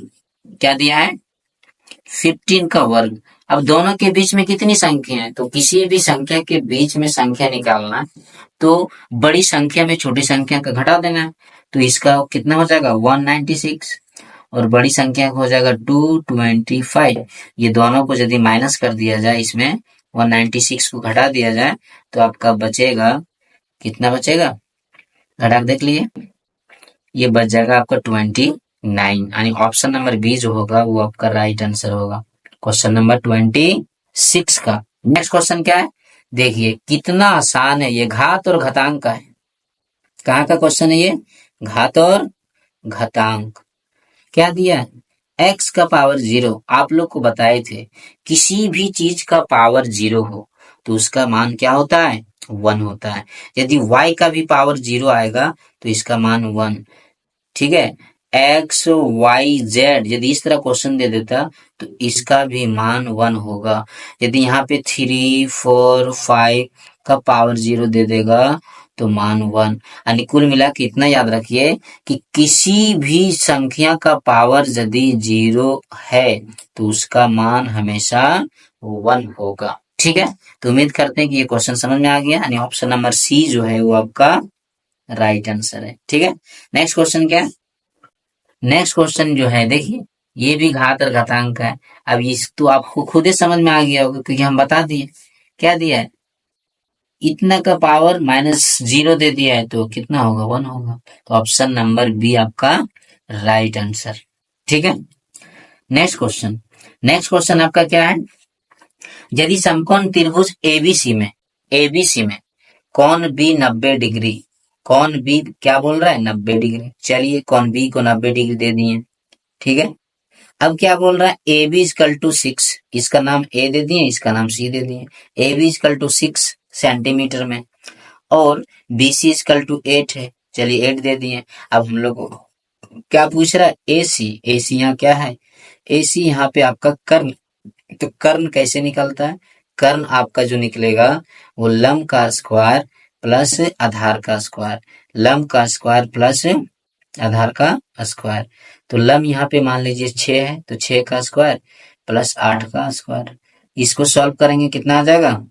क्या दिया है, 15 का वर्ग। अब दोनों के बीच में कितनी संख्या है, तो किसी भी संख्या के बीच में संख्या निकालना है तो बड़ी संख्या में छोटी संख्या का घटा देना है। तो इसका कितना हो जाएगा 196, और बड़ी संख्या का हो जाएगा 225। ये दोनों को यदि माइनस कर दिया जाए, इसमें 196 को घटा दिया जाए तो आपका बचेगा, कितना बचेगा, घटा के देख लिए, ये बच जाएगा आपका 29, यानी ऑप्शन नंबर बी जो होगा वो आपका राइट आंसर होगा, क्वेश्चन नंबर 26 का। नेक्स्ट क्वेश्चन क्या है, देखिए कितना आसान है, ये घात और घातांक का है। कहाँ का क्वेश्चन है ये, घात और घातांक। क्या दिया है, x का पावर 0। आप लोग को बताए थे किसी भी चीज का पावर 0 हो तो उसका मान क्या होता है, 1 होता है। यदि y का भी पावर 0 आएगा तो इसका मान 1। ठीक है, एक्स वाई जेड यदि इस तरह क्वेश्चन दे देता तो इसका भी मान 1 होगा। यदि यहाँ पे 3 4 5 का पावर 0 दे देगा तो मान 1। यानी कुल मिला के इतना याद रखिए कि किसी भी संख्या का पावर यदि 0 है तो उसका मान हमेशा 1 होगा। ठीक है, तो उम्मीद करते हैं कि ये क्वेश्चन समझ में आ गया, यानी ऑप्शन नंबर सी जो है वो आपका राइट आंसर है। ठीक है, नेक्स्ट क्वेश्चन क्या है, नेक्स्ट क्वेश्चन जो है देखिए ये भी घात और घातांक का है। अब इस तो आपको खुद ही समझ में आ गया होगा क्योंकि हम बता दिए। क्या दिया है, इतना का पावर -0 दे दिया है तो कितना होगा, 1 होगा। तो ऑप्शन नंबर बी आपका राइट आंसर। ठीक है, नेक्स्ट क्वेश्चन। नेक्स्ट क्वेश्चन आपका क्या है, यदि समकोण त्रिभुज एबीसी में कोण बी 90 डिग्री, कौन बी क्या बोल रहा है, 90 डिग्री। चलिए कौन बी को 90 डिग्री दे दिए। ठीक है, अब क्या बोल रहा है, ए बी इजकल टू 6, इसका नाम ए दे दिए, इसका नाम सी दे दिए। A B equal to 6 centimetre में, और बी सी इजकल टू 8 है, चलिए 8 दे दिए। अब हम लोग क्या पूछ रहा है, ए सी। ए सी यहाँ क्या है, ए सी यहाँ पे आपका कर्म तो कर्ण कैसे निकलता है? कर्ण आपका जो निकलेगा वो लंब का स्क्वायर प्लस आधार का स्क्वायर, लंब का स्क्वायर प्लस आधार का स्क्वायर। तो लंब यहाँ पे मान लीजिए 6 है, तो 6 का स्क्वायर प्लस 8 का स्क्वायर। इसको सॉल्व करेंगे कितना आ जाएगा?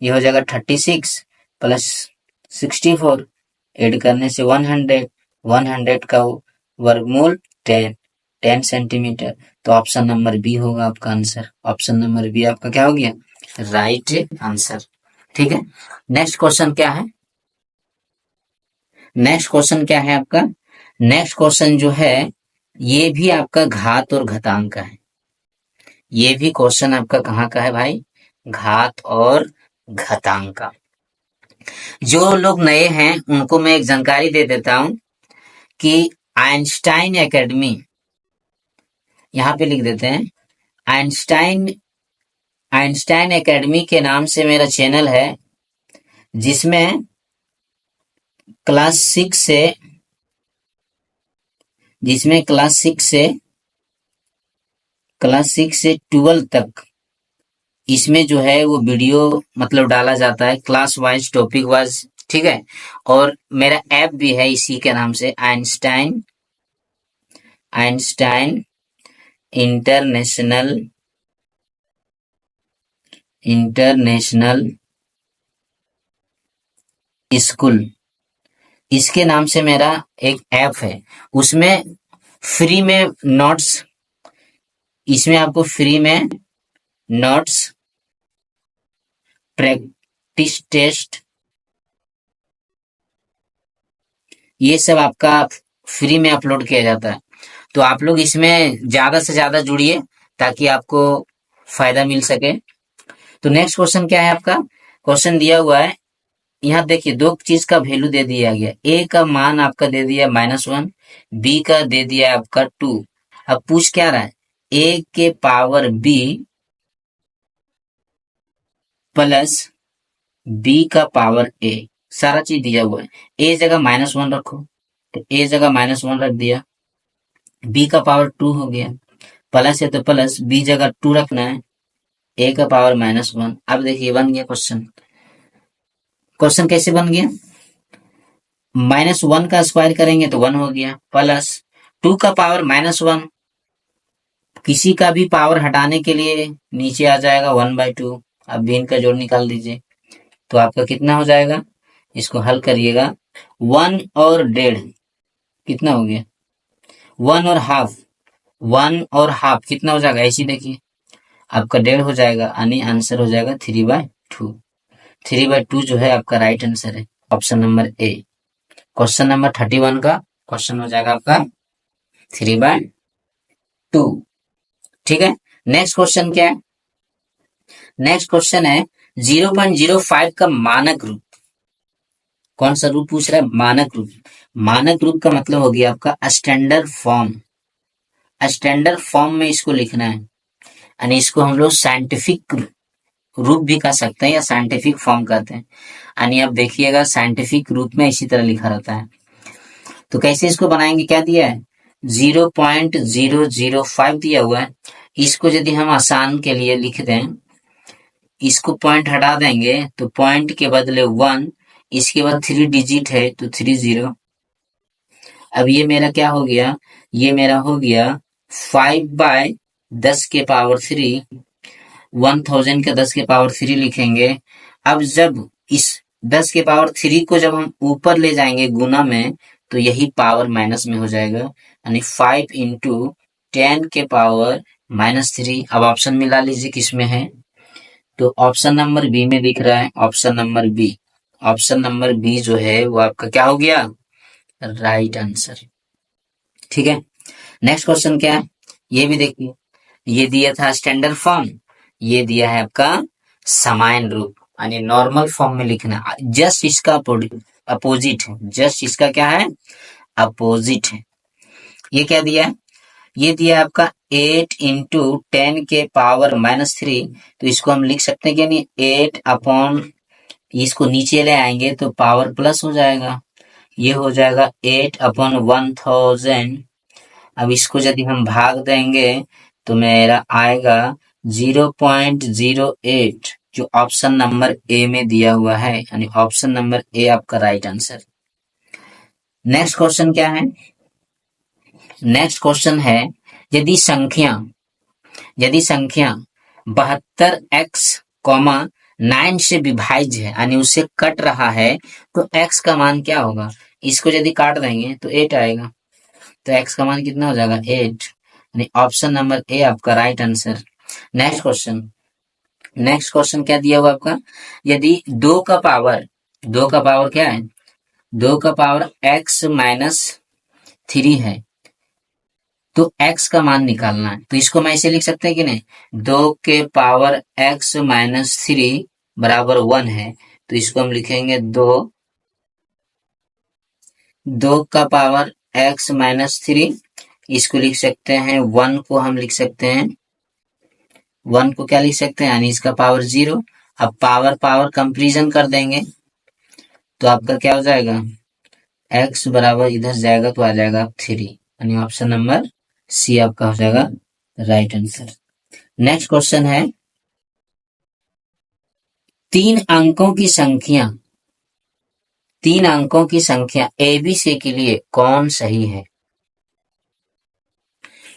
ये हो जाएगा 36 प्लस 64, ऐड करने से 100, 100 का वर्गमूल 10, 10 सेंटीमीटर। तो ऑप्शन नंबर बी होगा आपका आंसर। ऑप्शन नंबर बी आपका क्या हो गया? Right answer. ठीक है, नेक्स्ट क्वेश्चन क्या है? नेक्स्ट क्वेश्चन क्या है आपका? नेक्स्ट क्वेश्चन जो है ये भी आपका घात और घातांक का है। ये भी क्वेश्चन आपका कहाँ का है भाई? घात और घातांक का। जो लोग नए हैं उनको मैं एक जानकारी दे देता हूं कि आइंस्टाइन एकेडमी, यहाँ पे लिख देते हैं आइंस्टाइन, आइंस्टाइन एकेडमी के नाम से मेरा चैनल है, जिसमें क्लास 6 से जिसमें क्लास 6 से 12 तक इसमें जो है वो वीडियो मतलब डाला जाता है, क्लास वाइज, टॉपिक वाइज। ठीक है, और मेरा ऐप भी है इसी के नाम से, Einstein Einstein international international school, इसके नाम से मेरा एक ऐप है। उसमें फ्री में नोट्स, इसमें आपको फ्री में नोट्स, प्रैक्टिस टेस्ट, ये सब आपका फ्री में अपलोड किया जाता है। तो आप लोग इसमें ज्यादा से ज्यादा जुड़िए ताकि आपको फायदा मिल सके। तो नेक्स्ट क्वेश्चन क्या है आपका? क्वेश्चन दिया हुआ है, यहाँ देखिए दो चीज का वैल्यू दे दिया गया। ए का मान आपका दे दिया -1, बी का दे दिया आपका 2। अब पूछ क्या रहा है? ए के पावर बी प्लस बी का पावर ए, सारा चीज दिया हुआ है। ए जगह -1 रखो, तो ए जगह -1 रख दिया, बी का पावर 2 हो गया, प्लस है तो प्लस, बी जगह 2 रखना है, ए का पावर -1। अब देखिए बन गया क्वेश्चन। क्वेश्चन कैसे बन गया? -1 का स्क्वायर करेंगे तो 1 हो गया, प्लस 2 का पावर -1, किसी का भी पावर हटाने के लिए नीचे आ जाएगा 1/2। अब भी इनका जोड़ निकाल दीजिए, तो आपका कितना हो जाएगा? इसको हल करिएगा, 1 और 1.5 कितना हो गया? 1 और हाफ, 1 और हाफ कितना हो जाएगा? ऐसी देखिए, आपका 1.5 हो जाएगा, यानी आंसर हो जाएगा 3/2। 3/2 जो है आपका राइट आंसर है, option number A. Question number 31 का क्वेश्चन हो जाएगा आपका 3/2। ठीक है, नेक्स्ट क्वेश्चन क्या है? नेक्स्ट क्वेश्चन है 0.05 का मानक रूप। कौन सा रूप पूछ रहा है? मानक रूप। मानक रूप का मतलब हो गया आपका स्टैंडर्ड फॉर्म। स्टैंडर्ड फॉर्म में इसको लिखना है, यानी इसको हम लोग साइंटिफिक रूप भी कह सकते हैं या साइंटिफिक फॉर्म कहते हैं। यानी आप देखिएगा साइंटिफिक रूप में इसी तरह लिखा रहता है। तो कैसे इसको बनाएंगे? क्या दिया है? 0.005 दिया हुआ है। इसको यदि हम आसान के लिए लिख दें, इसको पॉइंट हटा देंगे तो पॉइंट के बदले 1, इसके बाद 3 डिजिट है तो 30। अब ये मेरा क्या हो गया? ये मेरा हो गया 5/10⁻3, 1000 का 10⁻3 लिखेंगे। अब जब इस 10⁻3 को जब हम ऊपर ले जाएंगे गुना में, तो यही पावर माइनस में हो जाएगा, यानी 5 × 10⁻³ अब ऑप्शन मिला लीजिए किसमें है, तो ऑप्शन नंबर बी में दिख रहा है। Option number B, option number B जो है वो आपका क्या हो गया? Right answer. ठीक है, नेक्स्ट क्वेश्चन क्या है ये भी देखिए। ये दिया था स्टैंडर्ड फॉर्म, ये दिया है आपका समान रूप, यानी नॉर्मल फॉर्म में लिखना। जस्ट इसका अपोजिट है, जस्ट इसका क्या है? अपोजिट है। ये क्या दिया है? ये दिया है आपका 8 × 10⁻³ तो इसको हम लिख सकते हैं कि नहीं, 8 इसको नीचे ले आएंगे तो पावर प्लस हो जाएगा, ये हो जाएगा 8/1000। अब इसको यदि हम भाग देंगे तो मेरा आएगा 0.08 जो ऑप्शन नंबर ए में दिया हुआ है, यानी ऑप्शन नंबर ए आपका राइट आंसर। नेक्स्ट क्वेश्चन क्या है? नेक्स्ट क्वेश्चन है, यदि संख्या यदि संख्या 72x, 9 से विभाज्य है, यानी उसे कट रहा है, तो x का मान क्या होगा? इसको यदि काट देंगे तो 8 आएगा, तो x का मान कितना हो जाएगा? 8, यानी ऑप्शन नंबर ए आपका राइट आंसर। नेक्स्ट क्वेश्चन क्या दिया हुआ आपका? यदि 2 का पावर क्या है? 2 का पावर x माइनस 3 है, तो x का मान निकालना है। तो इसको मैं ऐसे लिख सकते हैं कि नहीं? 2 के पावर x माइनस 3 बराबर 1 है, तो इसको हम लिखेंगे 2 का पावर x माइनस 3, इसको लिख सकते हैं 1 को हम लिख सकते हैं 1 को क्या लिख सकते हैं? यानी इसका पावर 0। अब पावर पावर कंपेरिजन कर देंगे तो आपका क्या हो जाएगा? x बराबर इधर जाएगा तो आ जाएगा 3, यानी ऑप्शन नंबर सी आपका हो जाएगा राइट आंसर। नेक्स्ट क्वेश्चन है, 3 अंकों की संख्या 3 अंकों की संख्या एबीसी के लिए कौन सही है?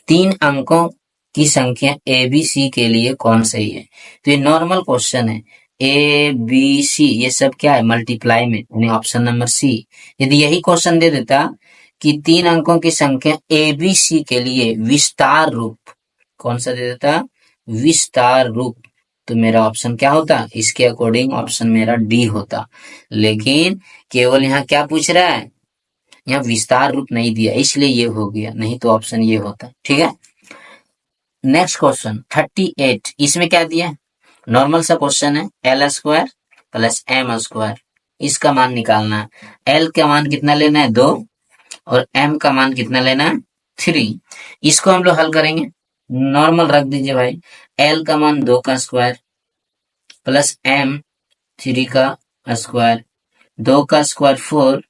3 अंकों की संख्या एबीसी के लिए कौन सही है? तो ये नॉर्मल क्वेश्चन है। ए बी सी ये सब क्या है? मल्टीप्लाई में, यानी ऑप्शन नंबर सी। यदि यही क्वेश्चन दे देता कि 3 अंकों की संख्या एबीसी के लिए विस्तार रूप, कौन सा दे देता? विस्तार रूप, तो मेरा ऑप्शन क्या होता? इसके अकॉर्डिंग ऑप्शन मेरा डी होता। लेकिन केवल यहाँ क्या पूछ रहा है? यहाँ विस्तार रूप नहीं दिया, इसलिए ये हो गया, नहीं तो ऑप्शन ये होता। ठीक है। नेक्स्ट क्वेश्चन 38, इसमें क्या दिया है? नॉर्मल सा क्वेश्चन है, L square plus M square, इसका मान निकालना है। एल का मान कितना लेना है? 2, और एम का मान कितना लेना है? 3। इसको हम लोग हल करेंगे, नॉर्मल रख दीजिए भाई। एल का मान 2 का स्क्वायर प्लस एम 3 का स्क्वायर, 2 का स्क्वायर 4,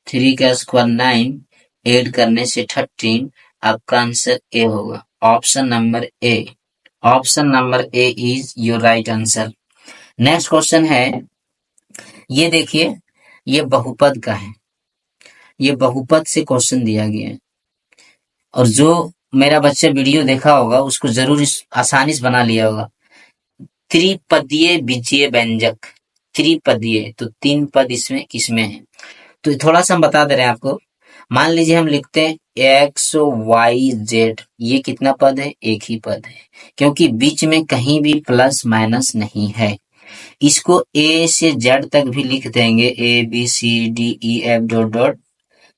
3 का स्क्वायर 9, ऐड करने से 13, आपका आंसर ए होगा, option number A. Option number A is your right answer. Next question है, ये देखिए, ये बहुपद का है, ये बहुपद से क्वेश्चन दिया गया है, और जो मेरा बच्चा वीडियो देखा होगा उसको जरूर आसानी से बना लिया होगा। त्रिपदीय बीजीय व्यंजक, त्रिपदीय, तो 3 पद इसमें किसमें है? तो थोड़ा सा हम बता दे रहे हैं आपको। मान लीजिए हम लिखते हैं एक्स वाई जेड, ये कितना पद है? एक ही पद है, क्योंकि बीच में कहीं भी प्लस माइनस नहीं है। इसको ए से जेड तक भी लिख देंगे, A B C D E F dot dot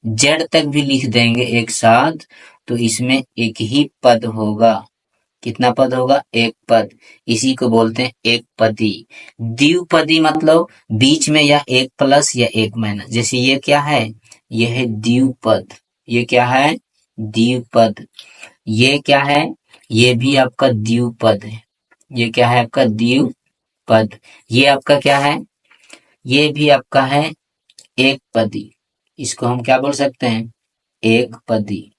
Z तक भी लिख देंगे एक साथ, तो इसमें एक ही पद होगा। कितना पद होगा? एक पद। इसी को बोलते हैं एक पदी। द्विपदी मतलब बीच में या एक प्लस या एक माइनस, जैसे ये क्या है? ये है द्विपद। ये क्या है? द्विपद। ये क्या है? ये भी आपका द्विपद है। ये क्या है? आपका द्विपद। ये आपका क्या है? ये भी आपका है एक पदी। इसको हम क्या बोल सकते हैं? एक पदी।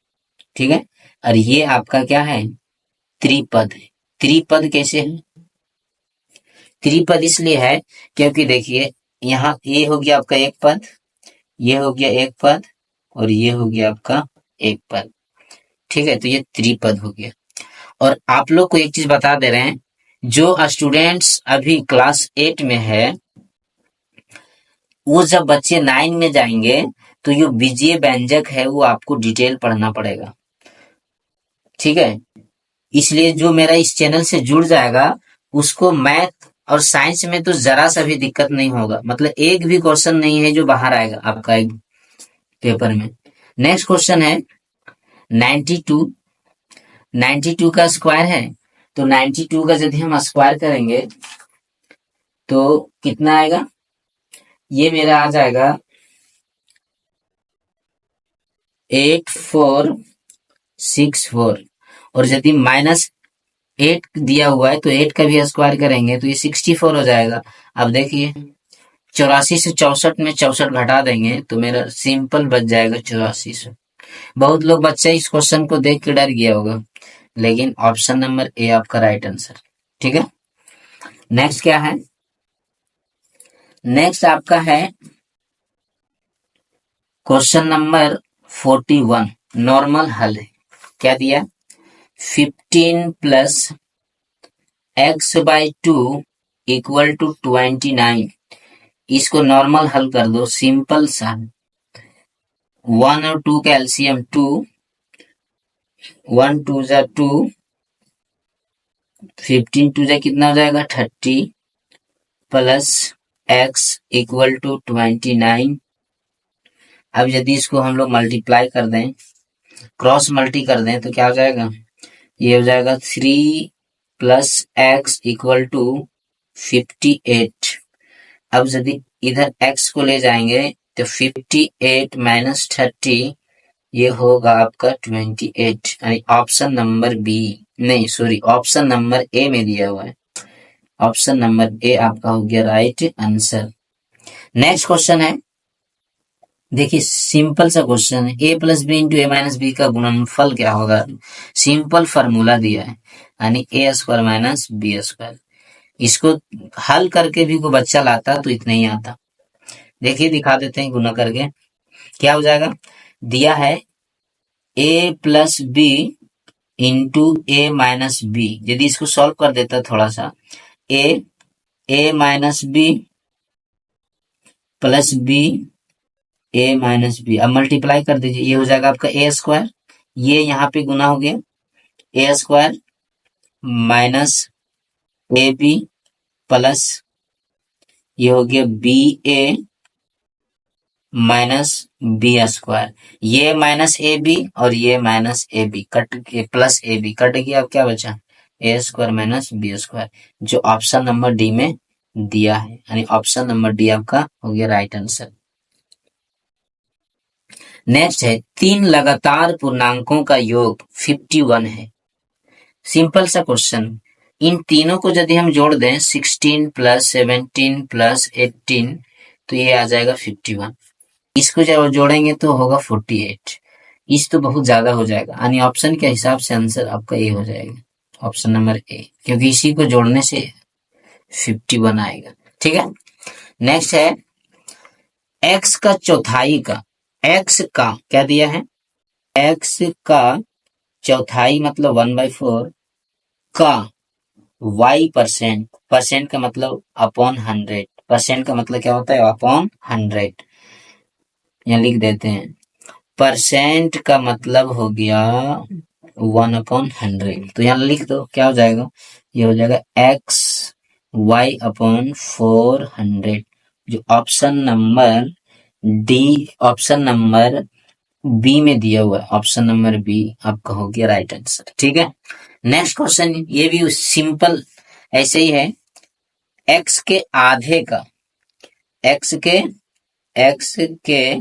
ठीक है। और ये आपका क्या है? त्रिपद है। त्रिपद कैसे है? त्रिपद इसलिए है क्योंकि देखिए, यहाँ ये हो गया आपका एक पद, ये हो गया एक पद, और ये हो गया आपका एक पद। ठीक है, तो ये त्रिपद हो गया। और आप लोग को एक चीज बता दे रहे हैं, जो स्टूडेंट्स अभी क्लास 8 में है, वो जब बच्चे 9 में जाएंगे तो ये बीजीय व्यंजक है वो आपको डिटेल पढ़ना पड़ेगा। ठीक है, इसलिए जो मेरा इस चैनल से जुड़ जाएगा उसको मैथ और साइंस में तो जरा सा भी दिक्कत नहीं होगा, मतलब एक भी क्वेश्चन नहीं है जो बाहर आएगा आपका एक पेपर में। नेक्स्ट क्वेश्चन है 92। 92 का स्क्वायर है, तो 92 का यदि हम स्क्वायर करेंगे तो कितना आएगा? ये मेरा आ जाएगा 8464, और यदि -8 दिया हुआ है तो 8 का भी स्क्वायर करेंगे तो ये 64 हो जाएगा। अब देखिए, 84 से 64 में 64 घटा देंगे तो मेरा सिंपल बच जाएगा 84 से। बहुत लोग बच्चे इस क्वेश्चन को देख के डर गया होगा, लेकिन ऑप्शन नंबर ए आपका राइट आंसर। ठीक है। नेक्स्ट क्या है, नेक्स्ट आपका है क्वेश्चन नंबर 41, नॉर्मल हल है। क्या दिया, 15 plus X by 2 equal to 29। इसको नॉर्मल हल कर दो, सिंपल सा, 1 और 2 का एलसीएम 2, 1 2 जा 2, 15 2 जा कितना हो जाएगा 30, प्लस एक्स इक्वल टू 29। अब यदि इसको हम लोग मल्टीप्लाई कर दें, क्रॉस मल्टी कर दें, तो क्या हो जाएगा, ये हो जाएगा 3 प्लस एक्स इक्वल टू 58। अब यदि इधर x को ले जाएंगे तो 58 माइनस 30, ये होगा आपका 28, यानी ऑप्शन नंबर बी, नहीं सॉरी, ऑप्शन नंबर ए में दिया हुआ है। ऑप्शन नंबर ए आपका हो गया राइट आंसर। नेक्स्ट क्वेश्चन है, देखिए सिंपल सा क्वेश्चन है, a plus B into A minus B का गुणनफल क्या होगा। सिंपल फार्मूला दिया है, यानी A square minus B square. इसको हल करके भी कोई बच्चा लाता तो इतना ही आता। देखिए दिखा देते हैं गुना करके, क्या हो जाएगा, दिया है a plus B into A minus B. यदि इसको सॉल्व कर देता थोड़ा सा, A minus B plus B A minus B, अब मल्टीप्लाई कर दीजिए, ये हो जाएगा आपका ए स्क्वायर, ये यहाँ पे गुना हो गया, A square minus A B plus ये हो गया B A minus B square, ये माइनस ए बी और ये माइनस ए बी कट के प्लस ए बी कट गया, अब क्या बचा, A square minus B square, जो ऑप्शन नंबर डी में दिया है, यानी ऑप्शन नंबर डी आपका हो गया राइट आंसर। नेक्स्ट है, 3 लगातार पूर्णांकों का योग 51 है। सिंपल सा क्वेश्चन, इन तीनों को यदि हम जोड़ दें 16 प्लस 17 प्लस 18, तो ये आ जाएगा 51। इसको जब जोड़ेंगे तो होगा 48। इस तो बहुत ज्यादा हो जाएगा, यानी ऑप्शन के हिसाब से आंसर आपका ए हो जाएगा, ऑप्शन नंबर ए, क्योंकि इसी को जोड़ने से 51 आएगा। ठीक है। नेक्स्ट है, एक्स का चौथाई का, एक्स का क्या दिया है, एक्स का चौथाई मतलब 1/4 का y परसेंट, परसेंट का मतलब अपॉन 100, परसेंट का मतलब क्या होता है, अपॉन 100, यहाँ लिख देते हैं, परसेंट का मतलब हो गया 1/100, तो यहाँ लिख दो, क्या हो जाएगा, ये हो जाएगा x y/400, जो option number D, option number B में दिया हुआ है, ऑप्शन नंबर बी आपका हो गया राइट आंसर। ठीक है। नेक्स्ट क्वेश्चन, ये भी सिंपल ऐसे ही है, x के आधे का, x के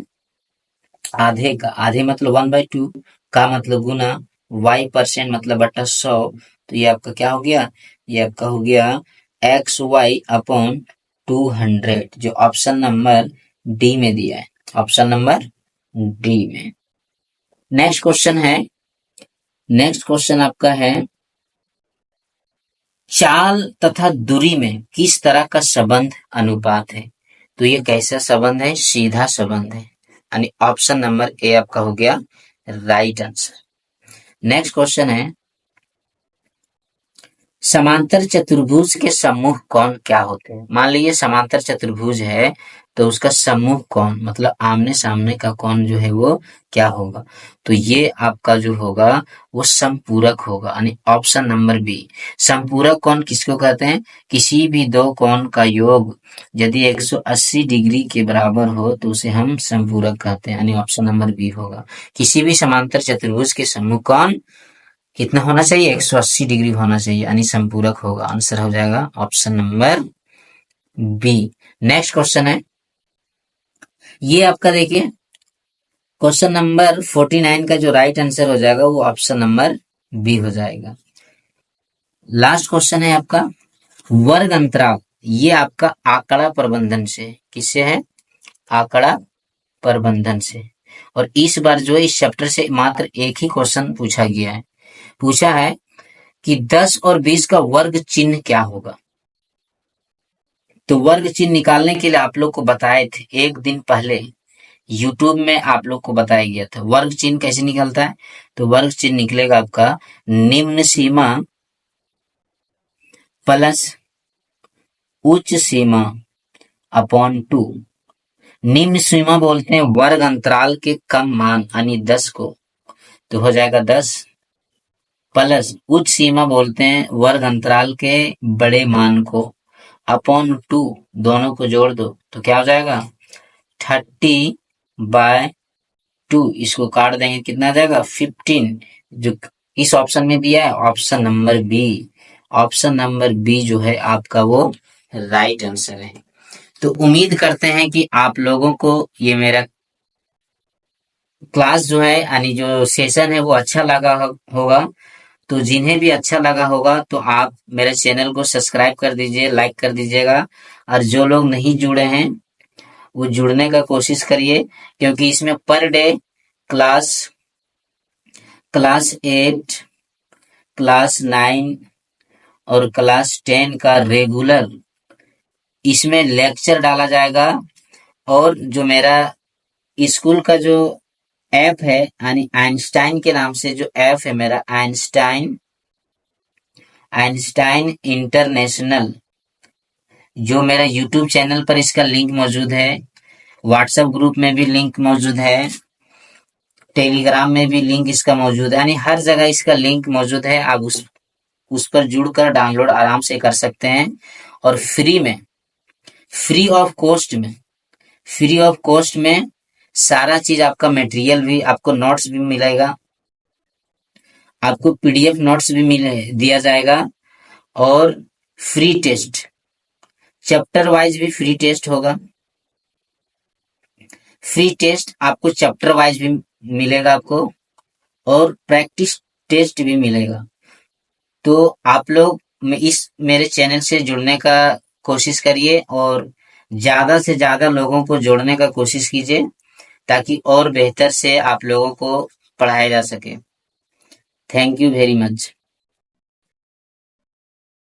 आधे का, आधे मतलब 1/2 का मतलब गुना, y परसेंट मतलब बटा 100, तो ये आपका क्या हो गया, ये आपका हो गया XY/200, जो ऑप्शन नंबर डी में दिया है, ऑप्शन नंबर डी में। नेक्स्ट क्वेश्चन है, नेक्स्ट क्वेश्चन आपका है, चाल तथा दूरी में किस तरह का संबंध अनुपात है। तो ये कैसा संबंध है, सीधा संबंध है, यानी ऑप्शन नंबर ए आपका हो गया राइट आंसर। नेक्स्ट क्वेश्चन है, समांतर चतुर्भुज के समूह कौन क्या होते हैं। मान लीजिए समांतर चतुर्भुज है, तो उसका समूह कौन, मतलब आमने सामने का कौन जो है वो क्या होगा, तो ये आपका जो होगा वो समपूरक होगा, यानी ऑप्शन नंबर बी। समपूरक कौन किसको कहते हैं, किसी भी दो कोण का योग यदि 180 डिग्री के बराबर हो तो उसे हम समपूरक कहते हैं, यानी ऑप्शन नंबर बी होगा। किसी भी समांतर चतुर्भुज के समूह कौन कितना होना चाहिए, 180 डिग्री होना चाहिए, यानी संपूरक होगा, आंसर हो जाएगा option number B. Next question है, ये आपका देखिए क्वेश्चन नंबर 49 का जो राइट आंसर हो जाएगा वो ऑप्शन नंबर बी हो जाएगा। लास्ट क्वेश्चन है आपका, वर्ग अंतराल, ये आपका आंकड़ा प्रबंधन से, किससे है, आंकड़ा प्रबंधन से, और इस बार जो है इस चैप्टर से मात्र एक ही क्वेश्चन पूछा गया है, पूछा है कि 10 और 20 का वर्ग चिन्ह क्या होगा। तो वर्ग चिन्ह निकालने के लिए आप लोग को बताए थे एक दिन पहले, यूट्यूब में आप लोग को बताया गया था वर्ग चिन्ह कैसे निकलता है। तो वर्ग चिन्ह निकलेगा आपका निम्न सीमा प्लस उच्च सीमा अपॉन 2। निम्न सीमा बोलते हैं वर्ग अंतराल के कम मान यानी 10 को, तो हो जाएगा 10 प्लस उच्च सीमा बोलते हैं वर्ग अंतराल के बड़े मान को अपॉन 2, दोनों को जोड़ दो तो क्या हो जाएगा 30/2। इसको काट देंगे कितना आ जाएगा 15, जो इस ऑप्शन में दिया है option number B. Option number B जो है आपका वो राइट आंसर है। तो उम्मीद करते हैं कि आप लोगों को ये मेरा क्लास जो है यानी जो सेशन है वो अच्छा लगा होगा। तो जिन्हें भी अच्छा लगा होगा तो आप मेरे चैनल को सब्सक्राइब कर दीजिए, लाइक कर दीजिएगा। और जो लोग नहीं जुड़े हैं वो जुड़ने का कोशिश करिए, क्योंकि इसमें per day class class 8, class 9 और क्लास 10 का रेगुलर इसमें लेक्चर डाला जाएगा। और जो मेरा स्कूल का जो ऐप है यानी आइंस्टाइन के नाम से जो ऐप है मेरा आइंस्टाइन आइंस्टाइन इंटरनेशनल, जो मेरा यूट्यूब चैनल पर इसका लिंक मौजूद है, व्हाट्सएप ग्रुप में भी लिंक मौजूद है, टेलीग्राम में भी लिंक इसका मौजूद है, यानी हर जगह इसका लिंक मौजूद है। आप उस पर जुड़कर डाउनलोड आराम से कर सकते हैं। और फ्री में, फ्री ऑफ कॉस्ट में, फ्री ऑफ कॉस्ट में सारा चीज आपका मटेरियल भी, आपको नोट्स भी मिलेगा, आपको पीडीएफ नोट्स भी मिले दिया जाएगा। और फ्री टेस्ट, चैप्टर वाइज भी फ्री टेस्ट होगा। फ्री टेस्ट आपको चैप्टर वाइज भी मिलेगा आपको, और प्रैक्टिस टेस्ट भी मिलेगा। तो आप लोग इस मेरे चैनल से जुड़ने का कोशिश करिए और ज्यादा से ज्यादा लोगों को जोड़ने का कोशिश कीजिए, ताकि और बेहतर से आप लोगों को पढ़ाया जा सके। Thank you very much.